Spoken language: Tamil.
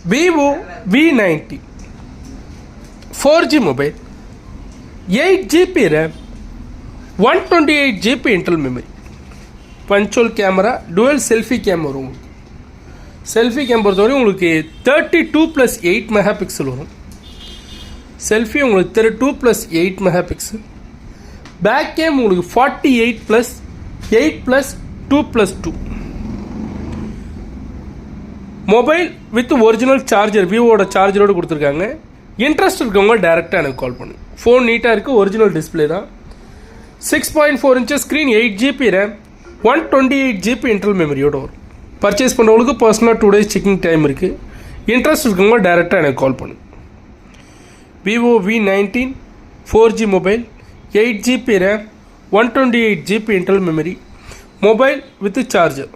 Vivo V90 4G mobile, 8GB RAM, 128GB internal memory, பஞ்சுவல் கேமரா, டுவல் செல்ஃபி கேம் வரும். உங்களுக்கு செல்ஃபி கேம் பொறுத்தவரையும் உங்களுக்கு 32+8 மெகா பிக்சல் வரும். செல்ஃபி உங்களுக்கு 32+8 மெகா பிக்சல். பேக் கேம் உங்களுக்கு 48+8+2+2. மொபைல் வித் ஒரிஜினல் சார்ஜர், விவோட சார்ஜரோடு கொடுத்துருக்காங்க. இன்ட்ரெஸ்ட் இருக்கவங்க டேரெக்டாக எனக்கு கால் பண்ணுங்க. ஃபோன் நீட்டாக இருக்குது, ஒரிஜினல் டிஸ்பிளே தான். 6.4 inches screen, 8GB RAM, 128GB internal மெமரியோடு வரும். பர்ச்சேஸ் பண்ணுறவங்களுக்கு பர்சனலாக 2 days செக்கிங் டைம் இருக்குது. இன்ட்ரெஸ்ட் இருக்கவங்க டேரெக்டாக எனக்கு கால் பண்ணுங்க. Vivo V19 4G mobile, 8GB RAM, 128GB internal memory, mobile with charger.